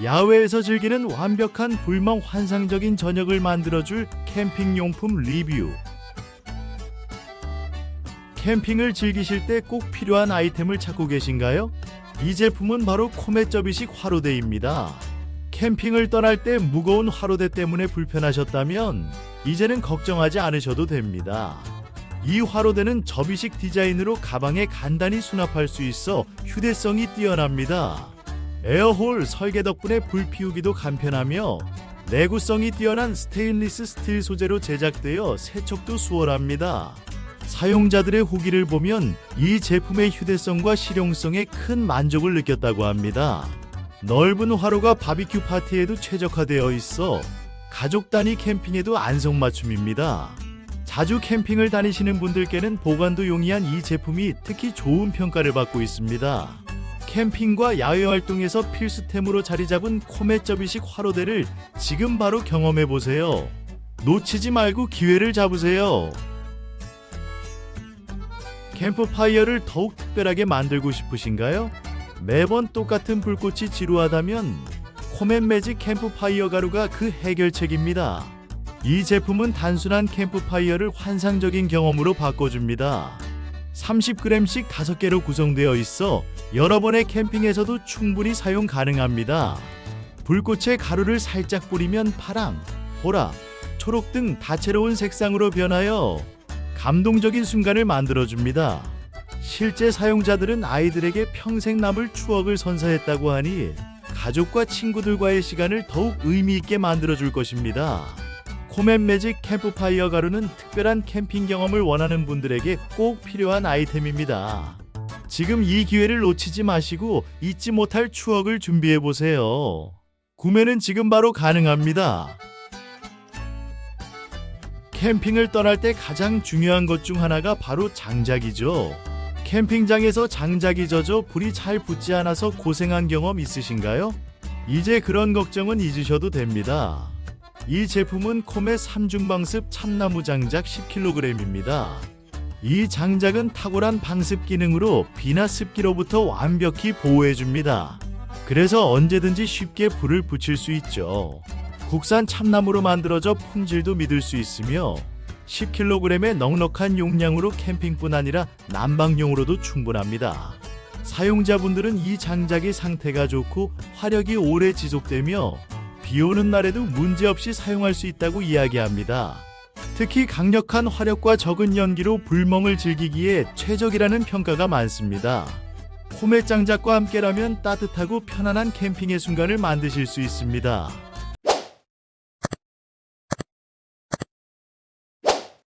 야외에서 즐기는 완벽한 불멍 환상적인 저녁을 만들어줄 캠핑용품 리뷰. 캠핑을 즐기실 때 꼭 필요한 아이템을 찾고 계신가요? 이 제품은 바로 코멧접이식 화로대입니다. 캠핑을 떠날 때 무거운 화로대 때문에 불편하셨다면 이제는 걱정하지 않으셔도 됩니다. 이 화로대는 접이식 디자인으로 가방에 간단히 수납할 수 있어 휴대성이 뛰어납니다. 에어홀 설계 덕분에 불 피우기도 간편하며 내구성이 뛰어난 스테인리스 스틸 소재로 제작되어 세척도 수월합니다. 사용자들의 후기를 보면 이 제품의 휴대성과 실용성에 큰 만족을 느꼈다고 합니다. 넓은 화로가 바비큐 파티에도 최적화되어 있어 가족 단위 캠핑에도 안성맞춤입니다. 자주 캠핑을 다니시는 분들께는 보관도 용이한 이 제품이 특히 좋은 평가를 받고 있습니다. 캠핑과 야외 활동에서 필수템으로 자리 잡은 코멧접이식 화로대를 지금 바로 경험해 보세요. 놓치지 말고 기회를 잡으세요. 캠프파이어를 더욱 특별하게 만들고 싶으신가요? 매번 똑같은 불꽃이 지루하다면 코멧 매직 캠프파이어 가루가 그 해결책입니다. 이 제품은 단순한 캠프파이어를 환상적인 경험으로 바꿔줍니다. 30g씩 5개로 구성되어 있어 여러 번의 캠핑에서도 충분히 사용 가능합니다. 불꽃에 가루를 살짝 뿌리면 파랑, 보라, 초록 등 다채로운 색상으로 변하여 감동적인 순간을 만들어줍니다. 실제 사용자들은 아이들에게 평생 남을 추억을 선사했다고 하니 가족과 친구들과의 시간을 더욱 의미 있게 만들어줄 것입니다. 코멧 매직 캠프파이어 가루는 특별한 캠핑 경험을 원하는 분들에게 꼭 필요한 아이템입니다. 지금 이 기회를 놓치지 마시고 잊지 못할 추억을 준비해보세요. 구매는 지금 바로 가능합니다. 캠핑을 떠날 때 가장 중요한 것 중 하나가 바로 장작이죠. 캠핑장에서 장작이 젖어 불이 잘 붙지 않아서 고생한 경험 있으신가요? 이제 그런 걱정은 잊으셔도 됩니다. 이 제품은 코멧 3중 방습 참나무 장작 10kg입니다. 이 장작은 탁월한 방습 기능으로 비나 습기로부터 완벽히 보호해줍니다. 그래서 언제든지 쉽게 불을 붙일 수 있죠. 국산 참나무로 만들어져 품질도 믿을 수 있으며 10kg의 넉넉한 용량으로 캠핑뿐 아니라 난방용으로도 충분합니다. 사용자분들은 이 장작이 상태가 좋고 화력이 오래 지속되며 비 오는 날에도 문제없이 사용할 수 있다고 이야기합니다. 특히 강력한 화력과 적은 연기로 불멍을 즐기기에 최적이라는 평가가 많습니다. 코멧 장작과 함께라면 따뜻하고 편안한 캠핑의 순간을 만드실 수 있습니다.